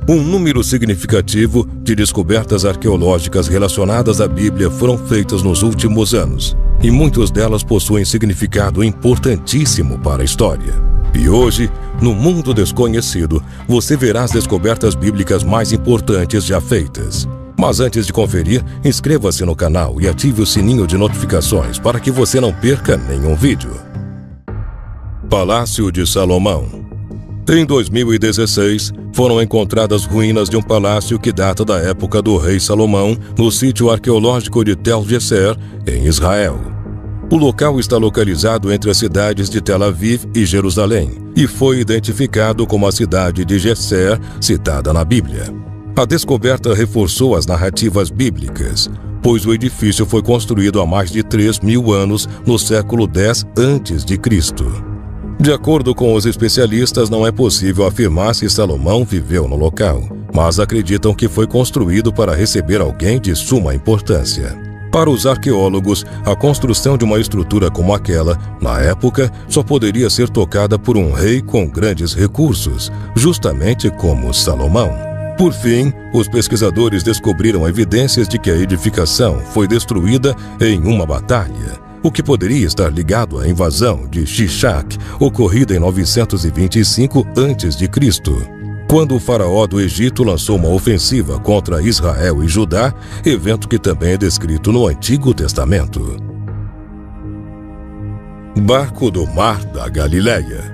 Um número significativo de descobertas arqueológicas relacionadas à Bíblia foram feitas nos últimos anos, e muitas delas possuem significado importantíssimo para a história. E hoje, no mundo desconhecido, você verá as descobertas bíblicas mais importantes já feitas. Mas antes de conferir, inscreva-se no canal e ative o sininho de notificações para que você não perca nenhum vídeo. Palácio de Salomão. Em 2016, foram encontradas ruínas de um palácio que data da época do rei Salomão no sítio arqueológico de Tel Geser, em Israel. O local está localizado entre as cidades de Tel Aviv e Jerusalém e foi identificado como a cidade de Geser, citada na Bíblia. A descoberta reforçou as narrativas bíblicas, pois o edifício foi construído há mais de 3.000 anos no século X a.C. De acordo com os especialistas, não é possível afirmar se Salomão viveu no local, mas acreditam que foi construído para receber alguém de suma importância. Para os arqueólogos, a construção de uma estrutura como aquela, na época, só poderia ser tocada por um rei com grandes recursos, justamente como Salomão. Por fim, os pesquisadores descobriram evidências de que a edificação foi destruída em uma batalha, o que poderia estar ligado à invasão de Shishak, ocorrida em 925 a.C., quando o faraó do Egito lançou uma ofensiva contra Israel e Judá, evento que também é descrito no Antigo Testamento. Barco do Mar da Galileia.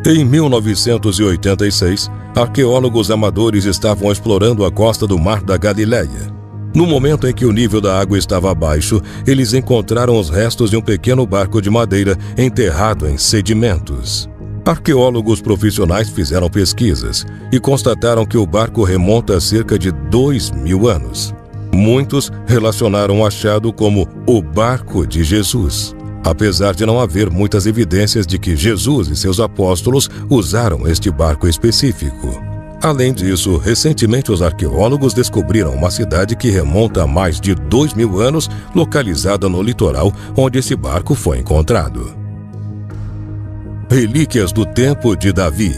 Em 1986, arqueólogos amadores estavam explorando a costa do Mar da Galileia. No momento em que o nível da água estava abaixo, eles encontraram os restos de um pequeno barco de madeira enterrado em sedimentos. Arqueólogos profissionais fizeram pesquisas e constataram que o barco remonta a cerca de 2.000 anos. Muitos relacionaram o achado como o barco de Jesus, apesar de não haver muitas evidências de que Jesus e seus apóstolos usaram este barco específico. Além disso, recentemente os arqueólogos descobriram uma cidade que remonta a mais de 2.000 anos, localizada no litoral onde esse barco foi encontrado. Relíquias do Tempo de Davi.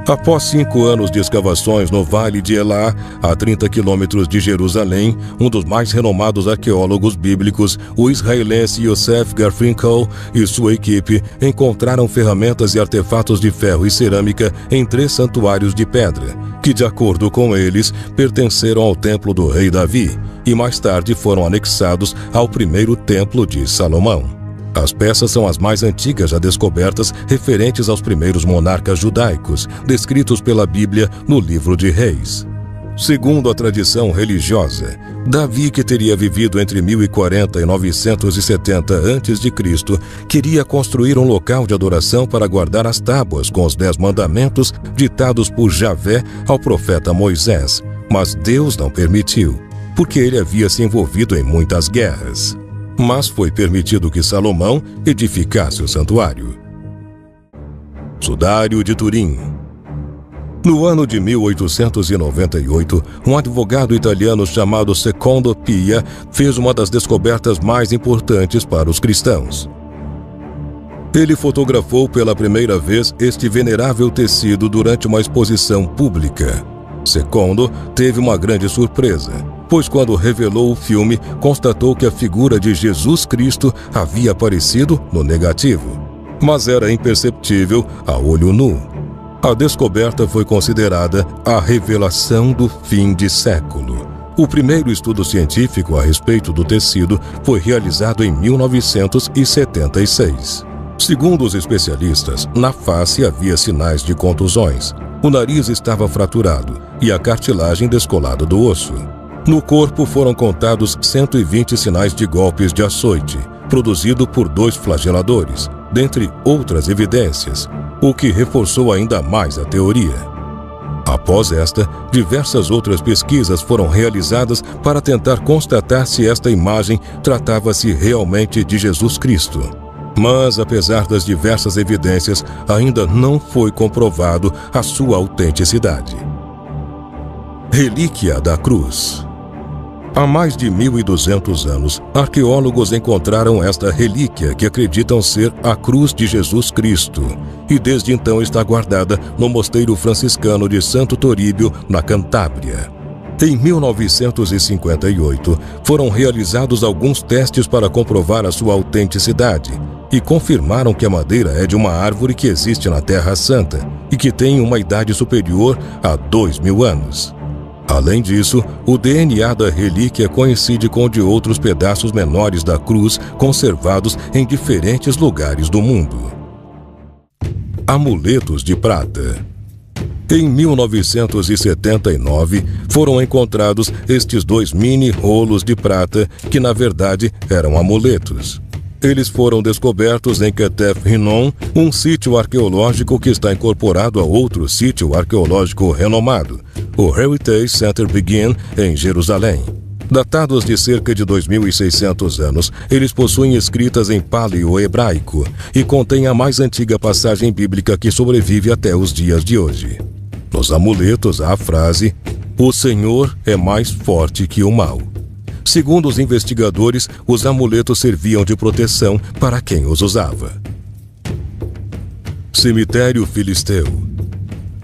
Após 5 anos de escavações no Vale de Elá, a 30 quilômetros de Jerusalém, um dos mais renomados arqueólogos bíblicos, o israelense Yosef Garfinkel e sua equipe, encontraram ferramentas e artefatos de ferro e cerâmica em 3 santuários de pedra, que, de acordo com eles, pertenceram ao templo do rei Davi e mais tarde foram anexados ao primeiro templo de Salomão. As peças são as mais antigas já descobertas referentes aos primeiros monarcas judaicos, descritos pela Bíblia no livro de Reis. Segundo a tradição religiosa, Davi, que teria vivido entre 1040 e 970 a.C., queria construir um local de adoração para guardar as tábuas com os 10 mandamentos ditados por Javé ao profeta Moisés, mas Deus não permitiu, porque ele havia se envolvido em muitas guerras. Mas foi permitido que Salomão edificasse o santuário. Sudário de Turim. No ano de 1898, um advogado italiano chamado Secondo Pia fez uma das descobertas mais importantes para os cristãos. Ele fotografou pela primeira vez este venerável tecido durante uma exposição pública. Secondo teve uma grande surpresa, pois quando revelou o filme, constatou que a figura de Jesus Cristo havia aparecido no negativo, mas era imperceptível a olho nu. A descoberta foi considerada a revelação do fim de século. O primeiro estudo científico a respeito do tecido foi realizado em 1976. Segundo os especialistas, na face havia sinais de contusões. O nariz estava fraturado e a cartilagem descolada do osso. No corpo foram contados 120 sinais de golpes de açoite, produzido por 2 flageladores, dentre outras evidências, o que reforçou ainda mais a teoria. Após esta, diversas outras pesquisas foram realizadas para tentar constatar se esta imagem tratava-se realmente de Jesus Cristo. Mas, apesar das diversas evidências, ainda não foi comprovado a sua autenticidade. Relíquia da Cruz. Há mais de 1.200 anos, arqueólogos encontraram esta relíquia que acreditam ser a cruz de Jesus Cristo, e desde então está guardada no mosteiro franciscano de Santo Toríbio, na Cantábria. Em 1958, foram realizados alguns testes para comprovar a sua autenticidade e confirmaram que a madeira é de uma árvore que existe na Terra Santa e que tem uma idade superior a 2.000 anos. Além disso, o DNA da relíquia coincide com o de outros pedaços menores da cruz conservados em diferentes lugares do mundo. Amuletos de prata. Em 1979, foram encontrados estes 2 mini rolos de prata que, na verdade, eram amuletos. Eles foram descobertos em Ketef Hinnom, um sítio arqueológico que está incorporado a outro sítio arqueológico renomado, o Heritage Center Begin, em Jerusalém. Datados de cerca de 2.600 anos, eles possuem escritas em paleo-hebraico e contêm a mais antiga passagem bíblica que sobrevive até os dias de hoje. Nos amuletos há a frase: "O Senhor é mais forte que o mal". Segundo os investigadores, os amuletos serviam de proteção para quem os usava. Cemitério Filisteu.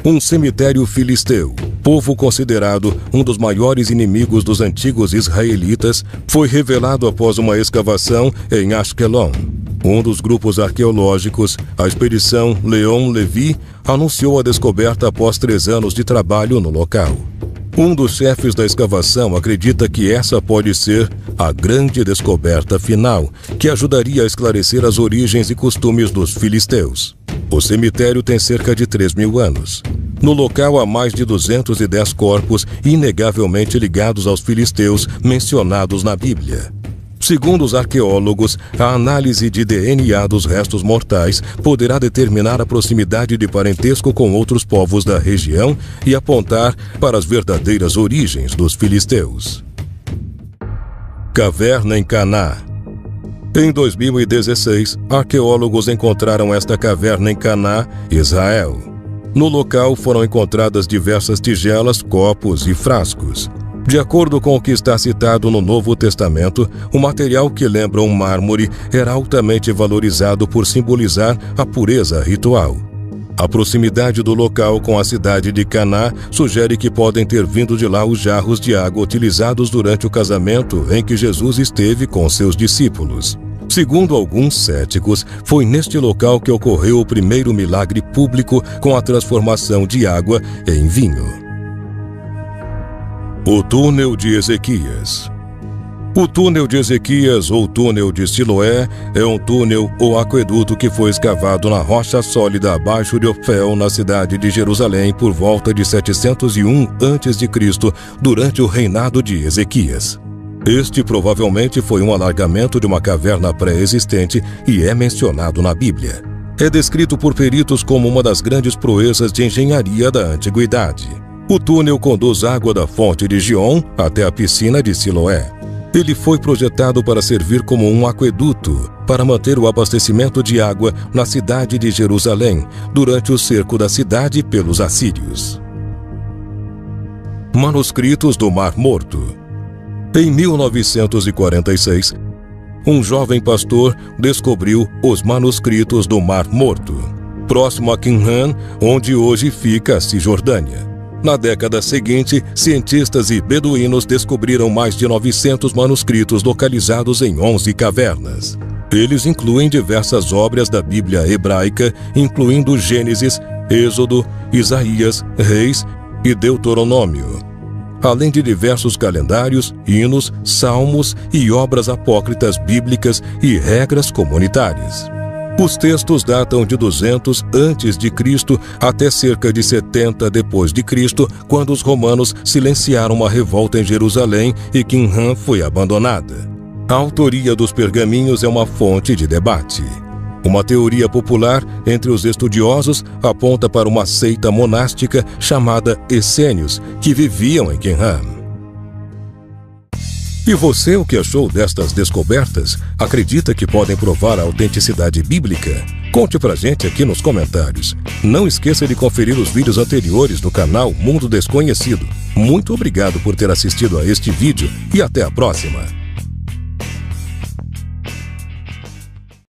Um cemitério filisteu, povo considerado um dos maiores inimigos dos antigos israelitas, foi revelado após uma escavação em Ashkelon. Um dos grupos arqueológicos, a expedição Leon Levi, anunciou a descoberta após 3 anos de trabalho no local. Um dos chefes da escavação acredita que essa pode ser a grande descoberta final, que ajudaria a esclarecer as origens e costumes dos filisteus. O cemitério tem cerca de 3.000 anos. No local há mais de 210 corpos inegavelmente ligados aos filisteus mencionados na Bíblia. Segundo os arqueólogos, a análise de DNA dos restos mortais poderá determinar a proximidade de parentesco com outros povos da região e apontar para as verdadeiras origens dos filisteus. Caverna em Caná. Em 2016, arqueólogos encontraram esta caverna em Caná, Israel. No local foram encontradas diversas tigelas, copos e frascos. De acordo com o que está citado no Novo Testamento, o material que lembra um mármore era altamente valorizado por simbolizar a pureza ritual. A proximidade do local com a cidade de Caná sugere que podem ter vindo de lá os jarros de água utilizados durante o casamento em que Jesus esteve com seus discípulos. Segundo alguns céticos, foi neste local que ocorreu o primeiro milagre público com a transformação de água em vinho. O túnel de Ezequias. O túnel de Ezequias, ou túnel de Siloé, é um túnel ou aqueduto que foi escavado na rocha sólida abaixo de Ofel, na cidade de Jerusalém, por volta de 701 a.C., durante o reinado de Ezequias. Este provavelmente foi um alargamento de uma caverna pré-existente e é mencionado na Bíblia. É descrito por peritos como uma das grandes proezas de engenharia da antiguidade. O túnel conduz água da fonte de Gion até a piscina de Siloé. Ele foi projetado para servir como um aqueduto para manter o abastecimento de água na cidade de Jerusalém durante o cerco da cidade pelos assírios. Manuscritos do Mar Morto. Em 1946, um jovem pastor descobriu os manuscritos do Mar Morto, próximo a Qumran, onde hoje fica a Cisjordânia. Na década seguinte, cientistas e beduínos descobriram mais de 900 manuscritos localizados em 11 cavernas. Eles incluem diversas obras da Bíblia hebraica, incluindo Gênesis, Êxodo, Isaías, Reis e Deuteronômio, além de diversos calendários, hinos, salmos e obras apócritas bíblicas e regras comunitárias. Os textos datam de 200 a.C. até cerca de 70 d.C., quando os romanos silenciaram uma revolta em Jerusalém e Qumran foi abandonada. A autoria dos pergaminhos é uma fonte de debate. Uma teoria popular entre os estudiosos aponta para uma seita monástica chamada Essênios, que viviam em Qumran. E você, o que achou destas descobertas? Acredita que podem provar a autenticidade bíblica? Conte pra gente aqui nos comentários. Não esqueça de conferir os vídeos anteriores do canal Mundo Desconhecido. Muito obrigado por ter assistido a este vídeo e até a próxima!